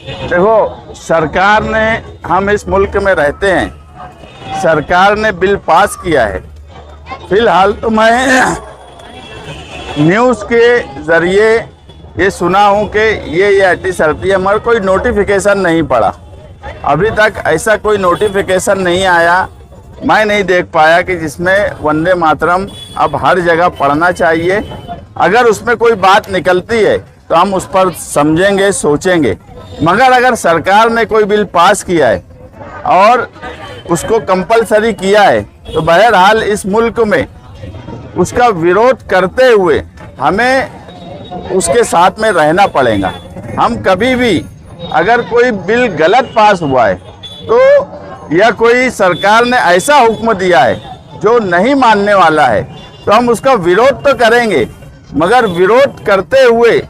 देखो, सरकार ने, हम इस मुल्क में रहते हैं, सरकार ने बिल पास किया है। फिलहाल तो मैं न्यूज़ के ज़रिए ये सुना हूँ कि ये एंटी मगर कोई नोटिफिकेशन नहीं पड़ा। अभी तक ऐसा कोई नोटिफिकेशन नहीं आया, मैं नहीं देख पाया कि जिसमें वंदे मातरम अब हर जगह पढ़ना चाहिए। अगर उसमें कोई बात निकलती है तो हम उस पर समझेंगे, सोचेंगे। मगर अगर सरकार ने कोई बिल पास किया है और उसको कंपलसरी किया है तो बहरहाल इस मुल्क में उसका विरोध करते हुए हमें उसके साथ में रहना पड़ेगा। हम कभी भी अगर कोई बिल गलत पास हुआ है तो या कोई सरकार ने ऐसा हुक्म दिया है जो नहीं मानने वाला है तो हम उसका विरोध तो करेंगे, मगर विरोध करते हुए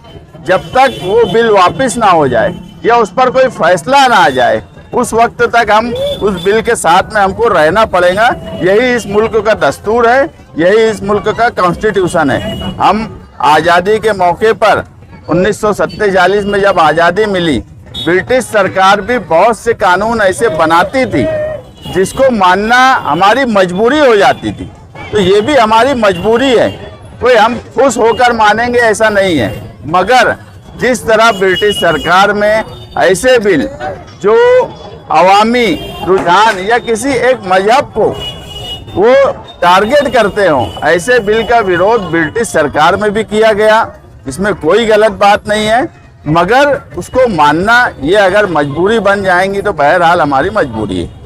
जब तक वो बिल वापस ना हो जाए या उस पर कोई फैसला ना आ जाए उस वक्त तक हम उस बिल के साथ में हमको रहना पड़ेगा। यही इस मुल्क का दस्तूर है, यही इस मुल्क का कॉन्स्टिट्यूशन है। हम आज़ादी के मौके पर 1947 में जब आज़ादी मिली, ब्रिटिश सरकार भी बहुत से कानून ऐसे बनाती थी जिसको मानना हमारी मजबूरी हो जाती थी। तो ये भी हमारी मजबूरी है, कोई हम खुश होकर मानेंगे ऐसा नहीं है। मगर जिस तरह ब्रिटिश सरकार में ऐसे बिल जो अवामी रुझान या किसी एक मजहब को वो टारगेट करते हों, ऐसे बिल का विरोध ब्रिटिश सरकार में भी किया गया। इसमें कोई गलत बात नहीं है, मगर उसको मानना ये अगर मजबूरी बन जाएंगी तो बहरहाल हमारी मजबूरी है।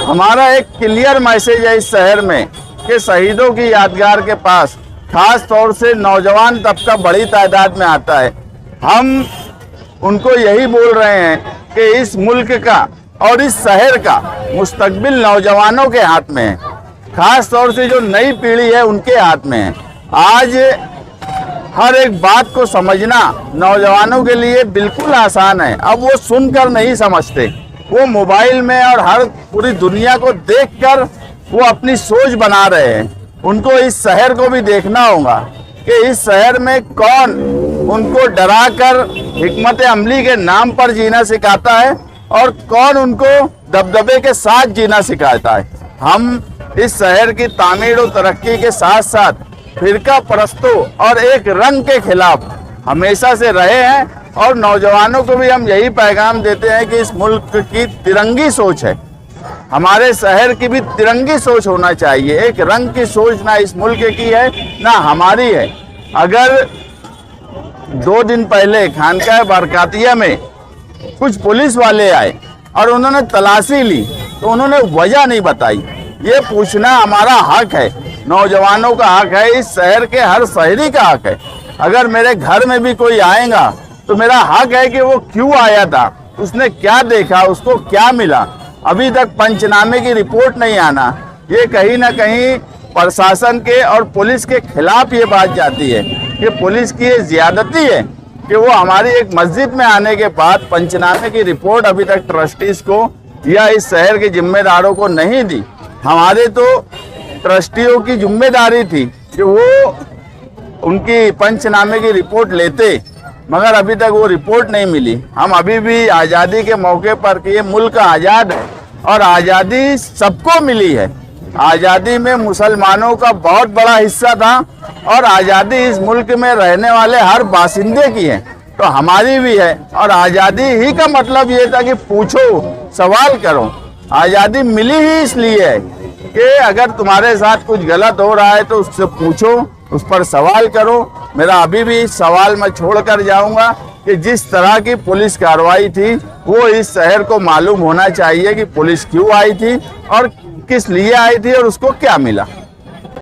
हमारा एक क्लियर मैसेज है इस शहर में कि शहीदों की यादगार के पास खास तौर से नौजवान तबका बड़ी तादाद में आता है। हम उनको यही बोल रहे हैं कि इस मुल्क का और इस शहर का मुस्तकबिल नौजवानों के हाथ में है, खास तौर से जो नई पीढ़ी है उनके हाथ में है। आज हर एक बात को समझना नौजवानों के लिए बिल्कुल आसान है। अब वो सुनकर नहीं समझते, वो मोबाइल में और हर पूरी दुनिया को देखकर वो अपनी सोच बना रहे हैं। उनको इस शहर को भी देखना होगा कि इस शहर में कौन उनको डराकर हिकमत अमली के नाम पर जीना सिखाता है और कौन उनको दबदबे के साथ जीना सिखाता है। हम इस शहर की तामीर और तरक्की के साथ साथ फिरका परस्तों और एक रंग के खिलाफ हमेशा से रहे हैं और नौजवानों को भी हम यही पैगाम देते हैं कि इस मुल्क की तिरंगी सोच है, हमारे शहर की भी तिरंगी सोच होना चाहिए। एक रंग की सोच ना इस मुल्क की है ना हमारी है। अगर 2 दिन पहले खानकाह बरकातिया में कुछ पुलिस वाले आए और उन्होंने तलाशी ली तो उन्होंने वजह नहीं बताई। ये पूछना हमारा हक है, नौजवानों का हक है, इस शहर के हर शहरी का हक है। अगर मेरे घर में भी कोई आएगा तो मेरा हक है कि वो क्यों आया था, उसने क्या देखा, उसको क्या मिला। अभी तक पंचनामे की रिपोर्ट नहीं आना, ये कहीं ना कहीं प्रशासन के और पुलिस के खिलाफ ये बात जाती है कि पुलिस की ये ज्यादती है कि वो हमारी एक मस्जिद में आने के बाद पंचनामे की रिपोर्ट अभी तक ट्रस्टीज को या इस शहर के जिम्मेदारों को नहीं दी। हमारे तो ट्रस्टियों की जिम्मेदारी थी कि वो उनकी पंचनामे की रिपोर्ट लेते, मगर अभी तक वो रिपोर्ट नहीं मिली। हम अभी भी आज़ादी के मौके पर कि ये मुल्क आज़ाद है और आज़ादी सबको मिली है। आज़ादी में मुसलमानों का बहुत बड़ा हिस्सा था और आज़ादी इस मुल्क में रहने वाले हर बासिंदे की है, तो हमारी भी है। और आज़ादी ही का मतलब ये था कि पूछो, सवाल करो। आज़ादी मिली ही इसलिए है कि अगर तुम्हारे साथ कुछ गलत हो रहा है तो उससे पूछो, उस पर सवाल करो। मेरा अभी भी सवाल मैं छोड़ कर जाऊंगा कि जिस तरह की पुलिस कार्रवाई थी वो इस शहर को मालूम होना चाहिए कि पुलिस क्यों आई थी और किस लिए आई थी और उसको क्या मिला।